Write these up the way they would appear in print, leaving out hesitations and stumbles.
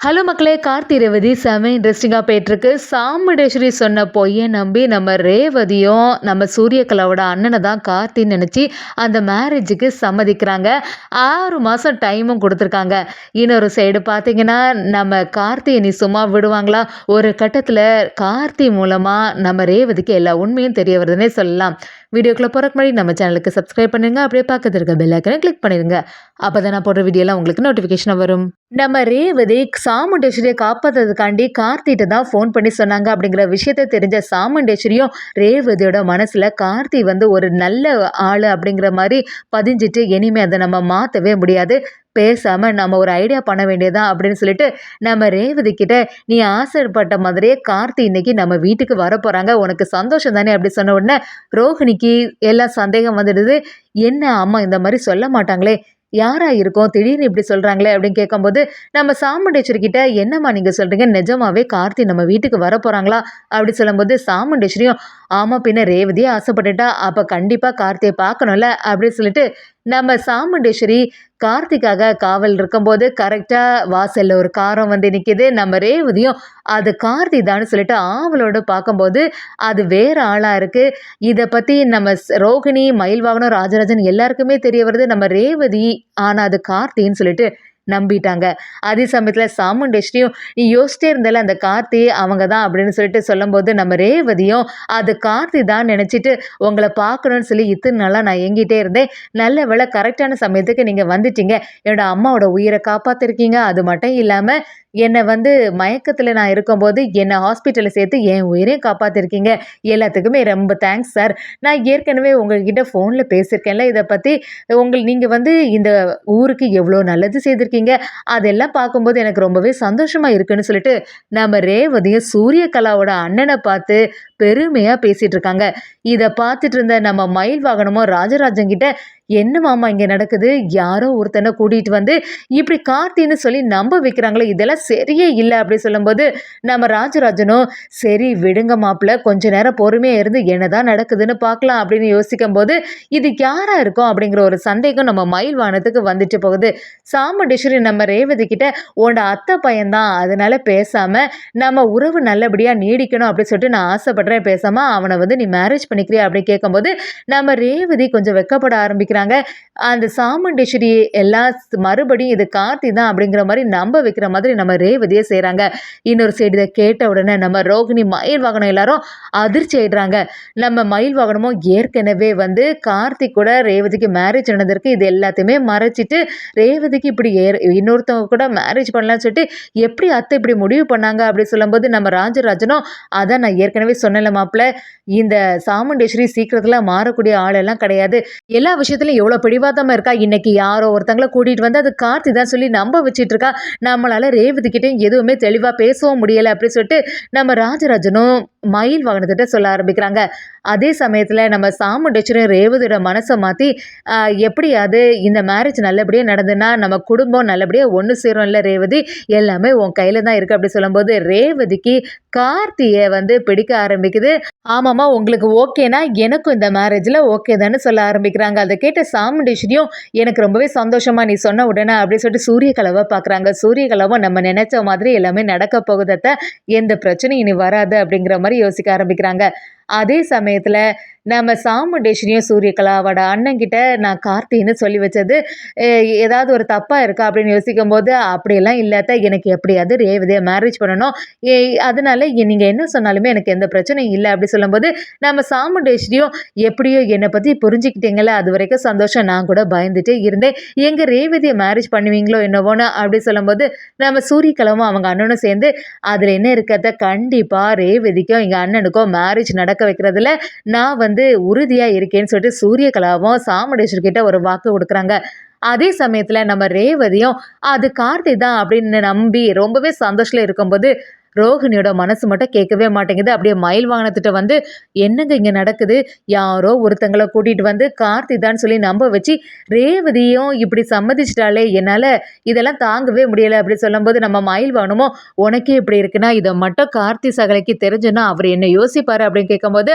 Hello மக்களே! கார்த்தி ரேவதி செம இன்ட்ரெஸ்டிங்கா போயிட்டுருக்கு. சாமுண்டேஸ்வரி சொன்ன பொய்ய நம்பி நம்ம ரேவதியும், நம்ம சூரியகலாவோட அண்ணன தான் கார்த்தின்னு நெனச்சு அந்த மேரேஜுக்கு சம்மதிக்கிறாங்க. 6 மாசம் டைமும் குடுத்துருக்காங்க. இன்னொரு சைடு பார்த்தீங்கன்னா, நம்ம கார்த்திய இனி சும்மா விடுவாங்களா? ஒரு கட்டத்தில கார்த்தி மூலமா நம்ம ரேவதிக்கு எல்லா உண்மையும் தெரிய வருதுன்னே சொல்லலாம். வீடியோக்குள்ள போறதுக்கு முன்னாடி நம்ம சேனலுக்கு சப்ஸ்கிரைப் பண்ணுங்க. அப்படியே பக்கத்துல இருக்க பெல் ஐகானை கிளிக் பண்ணிருங்க. அப்பதான் நான் போடுற வீடியோலாம் உங்களுக்கு நோட்டிஃபிகேஷனா வரும். நம்ம ரேவதி சாமுண்டேஸ்வரியை காப்பாத்துறதுக்காண்டி கார்த்திட்ட தான் ஃபோன் பண்ணி சொன்னாங்க அப்படிங்கிற விஷயத்த தெரிஞ்ச சாமுண்டேஸ்வரியும் ரேவதியோட மனசுல கார்த்தி ஒரு நல்ல ஆளு அப்படிங்கிற மாதிரி பதிஞ்சிட்டு இனிமே அதை நம்ம மாற்றவே முடியாது, பேசாம நம்ம ஒரு ஐடியா பண்ண வேண்டியதான் அப்படின்னு சொல்லிட்டு நம்ம ரேவதி கிட்ட, நீ ஆசைப்பட்ட மாதிரியே கார்த்தி இன்னைக்கு நம்ம வீட்டுக்கு வர போறாங்க, உனக்கு சந்தோஷம் தானே அப்படி சொன்ன உடனே ரோஹிணிக்கு எல்லாம் சந்தேகம் வந்துடுது. என்ன அம்மா இந்த மாதிரி சொல்ல மாட்டாங்களே, யாரா இருக்கும் திடீர்னு இப்படி சொல்றாங்களே அப்படின்னு கேட்கும்போது நம்ம சாமுண்டேஸ்வரி கிட்ட, என்னம்மா நீங்க சொல்றீங்க, நிஜமாவே கார்த்தி நம்ம வீட்டுக்கு வர போறாங்களா அப்படி சொல்லும்போது சாமுண்டேஸ்வரியும், ஆமா பின்ன ரேவதியே ஆசைப்பட்டுட்டா அப்ப கண்டிப்பா கார்த்தியை பார்க்கணும்ல அப்படின்னு சொல்லிட்டு நம்ம சாமுண்டேஸ்வரி கார்த்திக்காக காவல் இருக்கும்போது கரெக்டா வாசல்ல ஒரு காரம் நிக்குது. நம்ம ரேவதியும் அது கார்த்தி தான் சொல்லிட்டு ஆவலோட பார்க்கும்போது அது வேற ஆளா இருக்கு. இதை பத்தி நம்ம ரோகிணி, மயில்வாகனம், ராஜராஜன் எல்லாருக்குமே தெரிய வருது. நம்ம ரேவதி ஆனா அது கார்த்தின்னு சொல்லிட்டு நம்பிட்டாங்க. அதே சமயத்தில் சாமுண்டேஸ்வரியும், நீ யோசிச்சிட்டே இருந்தால அந்த கார்த்தி அவங்க தான் அப்படின்னு சொல்லிட்டு சொல்லும்போது நம்ம ரேவதியும் அது கார்த்தி தான் நினச்சிட்டு உங்களை பார்க்கணும்னு சொல்லி இத்தனை நாளாக நான் எங்கிட்டே இருந்தேன், நல்ல வேளை கரெக்டான சமயத்துக்கு நீங்கள் வந்துட்டீங்க, என்னோட அம்மாவோட உயிரை காப்பாற்றிருக்கீங்க, அது மட்டும் இல்லாமல் என்னை மயக்கத்தில் நான் இருக்கும்போது என்னை ஹாஸ்பிட்டலில் சேர்த்து என் உயிரையும் காப்பாற்றிருக்கீங்க, எல்லாத்துக்குமே ரொம்ப தேங்க்ஸ் சார். நான் ஏற்கனவே உங்கள்கிட்ட ஃபோனில் பேசியிருக்கேன்ல இதை பற்றி, நீங்கள் இந்த ஊருக்கு எவ்வளோ நல்லது செய்திருக்கீங்க, அதெல்லாம் பார்க்கும்போது எனக்கு ரொம்பவே சந்தோஷமாக இருக்குன்னு சொல்லிட்டு நம்ம ரேவதியும் சூரியகலாவோட அண்ணனை பார்த்து பெருமையாக பேசிகிட்டு இருக்காங்க. இதை பார்த்துட்டு இருந்த நம்ம மயில் வாகனமும் ராஜராஜன் கிட்ட, என்ன மாமா இங்கே நடக்குது, யாரோ ஒருத்தனை கூட்டிகிட்டு இப்படி கார்த்தின்னு சொல்லி நம்ப வைக்கிறாங்களே, இதெல்லாம் சரியே இல்லை அப்படி சொல்லும்போது நம்ம ராஜராஜனும், சரி விடுங்க மாப்பிள்ள, கொஞ்ச நேரம் பொறுமையாக இருந்து என்னதான் நடக்குதுன்னு பார்க்கலாம் அப்படின்னு யோசிக்கும் போது இது யாரா இருக்கும் அப்படிங்கிற ஒரு சந்தேகம் நம்ம மயில் வாகனத்துக்கு வந்துட்டு போகுது. சாமுண்டேஸ்வரி நம்ம ரேவதி கிட்ட, உன்னோட அத்தை பையன்தான், அதனால பேசாம நம்ம உறவு நல்லபடியாக நீடிக்கணும் அப்படின்னு சொல்லிட்டு நான் ஆசைப்படுறேன், பேசாம அவனை நீ மேரேஜ் பண்ணிக்கிறியா அப்படின்னு கேட்கும்போது நம்ம ரேவதி கொஞ்சம் வெக்கப்பட ஆரம்பிக்கிறாங்க. அந்த சாமுண்டேஸ்வரி எல்லாம் மறுபடியும் இது கார்த்தி தான் அப்படிங்கிற மாதிரி நம்ப வைக்கிற மாதிரி நம்ம ரேவதியை செய்கிறாங்க. இன்னொரு சைடு இதை கேட்ட உடனே நம்ம ரோகிணி, மயில் வாகனம் எல்லாரும் அதிர்ச்சி ஆயிடுறாங்க. நம்ம மயில் வாகனமும் ஏற்கனவே கார்த்திக் கூட ரேவதிக்கு மேரேஜ் நடந்திருக்கு, இது எல்லாத்தையுமே மறைச்சிட்டு ரேவதிக்கு இப்படி இன்னொருத்தவங்க கூட மேரேஜ் பண்ணலாம்னு சொல்லிட்டு எப்படி அத்தை இப்படி முடிவு பண்ணாங்க அப்படி சொல்லும்போது நம்ம ராஜராஜனும், அதான் நான் ஏற்கனவே சொன்னல மாப்பிள்ள, இந்த சாமுண்டேஸ்வரி சீக்கிரத்தில் மாறக்கூடிய ஆளெல்லாம் கிடையாது, எல்லா விஷயத்துலையும் எவ்வளோ பிடிவாதமாக இருக்கா, இன்னைக்கு யாரோ ஒருத்தங்களை கூட்டிகிட்டு அது கார்த்தி தான் சொல்லி நம்ப வச்சிட்டு இருக்கா, நம்மளால் ரேவதிக்கிட்டையும் எதுவுமே தெளிவாக பேசவும் முடியலை அப்படி சொல்லிட்டு நம்ம ராஜராஜனும் மயில் வாகனத்திட்ட சொல்ல ஆரம்பிக்கிறாங்க. அதே சமயத்தில் நம்ம சாமுண்டேஸ்வரி ரேவதியோட மனசை மாற்றி, எப்படியாவது இந்த மேரேஜ் நல்லபடியாக நடந்துன்னா நம்ம குடும்பம் நல்லபடியாக ஒன்று சேரும் இல்லை ரேவதி, எல்லாமே உன் கையில் தான் இருக்குது அப்படி சொல்லும்போது ரேவதிக்கு கார்த்தியை பிடிக்க ஆரம்பிக்குது. ஆமாம்மா உங்களுக்கு ஓகேனா எனக்கும் இந்த மேரேஜில் ஓகே தானே சொல்ல ஆரம்பிக்கிறாங்க. அதை கேட்ட சாமுண்டேஸ்வரியும், எனக்கு ரொம்பவே சந்தோஷமா நீ சொன்ன உடனே அப்படின்னு சொல்லிட்டு சூரியகலாவை பார்க்குறாங்க. சூரியகலாவும் நம்ம நினைச்ச மாதிரி எல்லாமே நடக்க போகுதத்த, எந்த பிரச்சனையும் இனி வராது அப்படிங்கிற மாதிரி யோசிக்க ஆரம்பிக்கிறாங்க. அதே சமயத்தில் நம்ம சாமுண்டேஸ்வரியும் சூரியகலாவோட அண்ணங்கிட்ட, நான் கார்த்தின்னு சொல்லி வச்சது ஏதாவது ஒரு தப்பாக இருக்கா அப்படின்னு யோசிக்கும் போது, அப்படியெல்லாம் இல்லாத, எனக்கு எப்படியாவது ரேவதியை மேரேஜ் பண்ணணும், அதனால நீங்கள் என்ன சொன்னாலுமே எனக்கு எந்த பிரச்சனையும் இல்லை அப்படி சொல்லும்போது நம்ம சாமுண்டேஸ்வரியும், எப்படியோ என்னை பற்றி புரிஞ்சுக்கிட்டீங்களே அது வரைக்கும் சந்தோஷம், நான் கூட பயந்துட்டே இருந்தேன், எங்கள் ரேவதியை மேரேஜ் பண்ணுவீங்களோ என்னவோன்னு அப்படி சொல்லும்போது நம்ம சூரியகலாவும் அவங்க அண்ணனும் சேர்ந்து, அதில் என்ன இருக்கிறத, கண்டிப்பாக ரேவதிக்கும் எங்கள் அண்ணனுக்கும் மேரேஜ் நடக்க வைக்கிறதுல நான் உறுதியாக இருக்கேன்னு சொல்லிட்டு சூரியகலாவும் சாமுண்டேஸ்வரி கிட்ட ஒரு வாக்கு கொடுக்குறாங்க. அதே சமயத்தில் நம்ம ரேவதியும் அது கார்த்தி தான் அப்படின்னு நம்பி ரொம்பவே சந்தோஷத்தில் இருக்கும்போது ரோஹிணியோட மனசு மட்டும் கேட்கவே மாட்டேங்குது. அப்படியே மயில் வாகனத்திட்ட என்னங்க இங்கே நடக்குது, யாரோ ஒருத்தங்களை கூட்டிகிட்டு கார்த்தி தான் சொல்லி நம்ப வச்சு ரேவதியும் இப்படி சம்மதிச்சிட்டாலே, என்னால் இதெல்லாம் தாங்கவே முடியலை அப்படி சொல்லும்போது நம்ம மயில் வாகனமும், உனக்கே இப்படி இருக்குன்னா இதை மட்டும் கார்த்தி சகலைக்கு தெரிஞ்சுன்னா அவர் என்ன யோசிப்பார் அப்படின்னு கேட்கும்போது,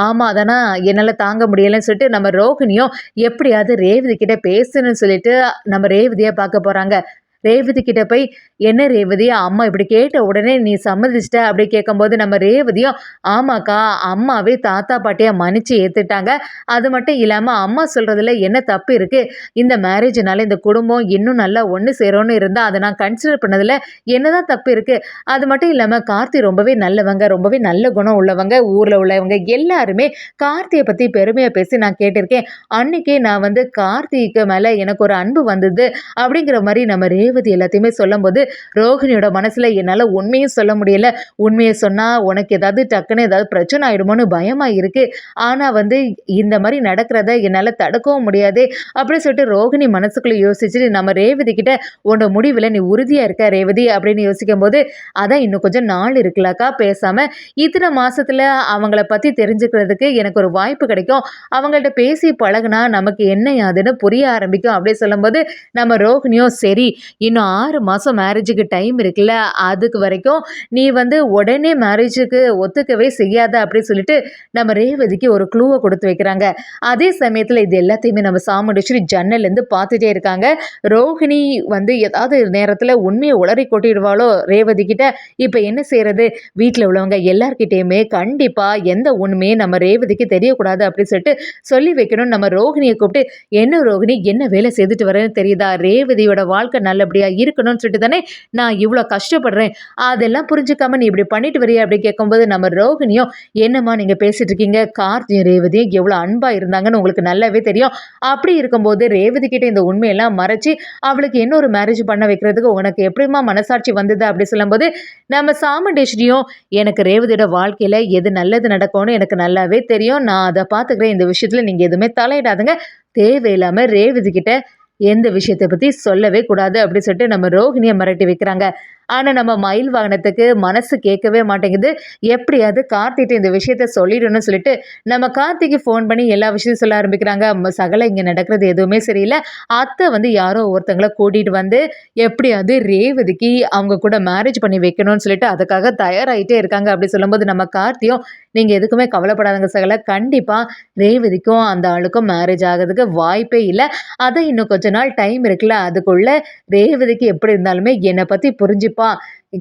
ஆமாம் அதனா என்னால் தாங்க முடியலைன்னு சொல்லிட்டு நம்ம ரோஹிணியும் எப்படியாவது ரேவதி கிட்ட பேசணும்னு சொல்லிட்டு நம்ம ரேவதியை பார்க்க போகிறாங்க. ரேவதி கிட்ட போய், "என்ன ரேவதி, அம்மா இப்படி கேட்ட உடனே நீ சம்மதிச்சிட்ட?" அப்படி கேட்கும்போது நம்ம ரேவதியும், "ஆமாக்கா, அம்மாவே தாத்தா பாட்டியா மன்னிச்சு ஏத்துட்டாங்க. அது மட்டும் இல்லாம அம்மா சொல்றதுல என்ன தப்பு இருக்கு? இந்த மேரேஜ்னால இந்த குடும்பம் இன்னும் நல்லா ஒண்ணு சேரும்னு இருந்தா அத நான் கன்சிடர் பண்ணதுல என்னதான் தப்பு இருக்கு? அது மட்டும் இல்லாம கார்த்தி ரொம்பவே நல்லவங்க, ரொம்பவே நல்ல குணம் உள்ளவங்க. ஊர்ல உள்ளவங்க எல்லாருமே கார்த்திய பத்தி பெருமையா பேசி நான் கேட்டிருக்கேன். அன்னைக்கே நான் வந்து கார்த்திக்கு மேல எனக்கு ஒரு அன்பு வந்தது." அப்படிங்கிற மாரி நம்ம ரேவதி எல்லாத்தையுமே சொல்லும்போது, ரோகிணியோட மனசுல என்னால உண்மையும் சொல்ல முடியல. உண்மைய சொன்னா உனக்கு ஏதாவது டக்குன்னு ஏதாவது பிரச்சனை ஆயிடுமோன்னு பயமா இருக்கு. ஆனா வந்து இந்த மாரி நடக்கிறத என்னால தடுக்கவும் முடியாதே. அப்படின்னு சொல்லிட்டு ரோகிணி மனசுக்குள்ள யோசிச்சுட்டு நம்ம ரேவதி கிட்ட, "உன்னோட முடிவுல நீ உறுதியா இருக்க ரேவதி?" அப்படின்னு யோசிக்கும்போது, "அதான் இன்னும் கொஞ்சம் நாள் இருக்குல்லக்கா, பேசாம இத்தனை மாசத்துல அவங்கள பத்தி தெரிஞ்சுக்கிறதுக்கு எனக்கு ஒரு வாய்ப்பு கிடைக்கும். அவங்கள்ட்ட பேசி பழகுனா நமக்கு என்ன யாதுன்னு புரிய ஆரம்பிக்கும்." அப்படின்னு சொல்லும்போது, நம்ம ரோகிணியும், "சரி, இன்னும் 6 மாசம் மேரேஜுக்கு டைம் இருக்குல்ல, அதுக்கு வரைக்கும் நீ வந்து உடனே மேரேஜுக்கு ஒத்துக்கவே செய்யாத." அப்படின்னு சொல்லிட்டு நம்ம ரேவதிக்கு ஒரு க்ளூவ குடுத்து வைக்கிறாங்க. அதே சமயத்துல இது எல்லாத்தையுமே நம்ம சாமுண்டீஸ்வரி ஜன்னல்லேருந்து பார்த்துட்டே இருக்காங்க. ரோஹிணி வந்து ஏதாவது நேரத்துல உண்மைய உளறி கொட்டிடுவாளோ ரேவதி கிட்ட. இப்ப என்ன செய்றது? வீட்ல உள்ளவங்க எல்லார்கிட்டயுமே கண்டிப்பா எந்த உண்மையும் நம்ம ரேவதிக்கு தெரியக்கூடாது அப்படின்னு சொல்லிட்டு சொல்லி வைக்கணும்னு நம்ம ரோஹிணிய கூப்பிட்டு, "என்ன ரோஹிணி, என்ன வேலை செய்துட்டு வரேன்னு தெரியுதா? ரேவதியோட வாழ்க்கை நல்லபடியா இருக்கணும்னு சொல்லிட்டு தானே நான் இவ்ளோ கஷ்டப்படுறேன். அதெல்லாம் புரிஞ்சுக்காம நீ இப்படி பண்ணிட்டு வரியே?" அப்படின்னு கேட்கும்போது நம்ம ரோகிணியும், "என்னம்மா நீங்க பேசிட்டு இருக்கீங்க? கார்த்தியும் ரேவதியும் எவ்வளோ அன்பா இருந்தாங்கன்னு உங்களுக்கு நல்லாவே தெரியும். அப்படி இருக்கும்போது ரேவதி கிட்ட இந்த உண்மையெல்லாம் மறைச்சு அவளுக்கு இன்னொரு மேரேஜ் பண்ண வைக்கிறதுக்கு உனக்கு எப்படிம்மா மனசாட்சி வந்தது?" அப்படி சொல்லும்போது நம்ம சாமுண்டீஸ்வரியும், "எனக்கு ரேவதியோட வாழ்க்கையில எது நல்லது நடக்கும்னு எனக்கு நல்லாவே தெரியும். நான் அத பார்த்துக்கிறேன். இந்த விஷயத்துல நீங்க எதுவுமே தலையிடாதீங்க. தேவையில்லாம ரேவதி கிட்ட எந்த விஷயத்த பத்தி சொல்லவே கூடாது." அப்படி சொல்லிட்டு நம்ம ரோஹிணிய மிரட்டி வைக்கிறாங்க. ஆனா நம்ம மயில் வாகனத்துக்கு மனசு கேட்கவே மாட்டேங்குது. எப்படியாவது கார்த்திட்ட இந்த விஷயத்த சொல்லிடணும்னு சொல்லிட்டு நம்ம கார்த்திக்கு ஃபோன் பண்ணி எல்லா விஷயத்தையும் சொல்ல ஆரம்பிக்கிறாங்க. சகல இங்க நடக்கிறது எதுவுமே சரியில்ல. அத்தை வந்து யாரோ ஒருத்தங்கள கூட்டிட்டு வந்து எப்படியாவது ரேவதிக்கு அவங்க கூட மேரேஜ் பண்ணி வைக்கணும்னு சொல்லிட்டு அதுக்காக தயாராயிட்டே இருக்காங்க. அப்படி சொல்லும்போது நம்ம கார்த்தியும், "நீங்க எதுக்குமே கவலைப்படாதீங்க சகல. கண்டிப்பா ரேவதிக்கும் அந்த ஆளுக்கும் மேரேஜ் ஆகுறதுக்கு வாய்ப்பே இல்ல. அதான் இன்னும் கொஞ்ச நாள் டைம் இருக்குல்ல. அதுக்குள்ள ரேவதிக்கு எப்படி இருந்தாலுமே என்னை பத்தி புரிஞ்சுப்பா.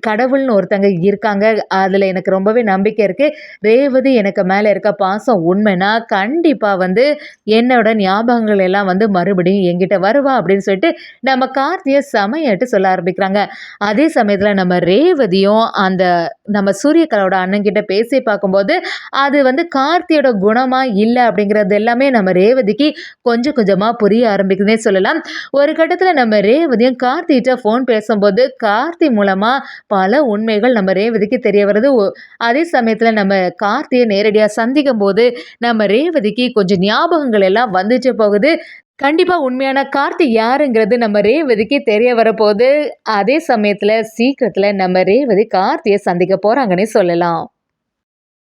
கடவுள்னு ஒருத்தங்க இருக்காங்க. அதுல எனக்கு ரொம்பவே நம்பிக்கை இருக்கு. ரேவதி எனக்கு மேல இருக்க பாசம் உண்மைன்னா, கண்டிப்பா வந்து என்னோட ஞாபகங்கள் எல்லாம் வந்து மறுபடியும் என்கிட்ட வருவா." அப்படின்னு சொல்லிட்டு நம்ம கார்த்திய செமையாட்டு சொல்ல ஆரம்பிக்கிறாங்க. அதே சமயத்துல நம்ம ரேவதியும் அந்த நம்ம சூரியகலாவோட அண்ணன்கிட்ட பேசி பார்க்கும்போது, அது வந்து கார்த்தியோட குணமா இல்ல அப்படிங்கிறது எல்லாமே நம்ம ரேவதிக்கு கொஞ்சம் கொஞ்சமா புரிய ஆரம்பிக்குதுன்னே சொல்லலாம். ஒரு கட்டத்துல நம்ம ரேவதியும் கார்த்திகிட்ட ஃபோன் பேசும்போது, கார்த்தி மூலமா பல உண்மைகள் நம்ம ரேவதிக்கு தெரிய வருது. அதே சமயத்துல நம்ம கார்த்திய நேரடியா சந்திக்கும்போது, நம்ம ரேவதிக்கு கொஞ்சம் ஞாபகங்கள் எல்லாம் வந்துச்சு போகுது. கண்டிப்பா உண்மையான கார்த்தி யாருங்கிறது நம்ம ரேவதிக்கு தெரிய வரப்போது. அதே சமயத்துல சீக்கிரத்துல நம்ம ரேவதி கார்த்திய சந்திக்க போறாங்கன்னே சொல்லலாம்.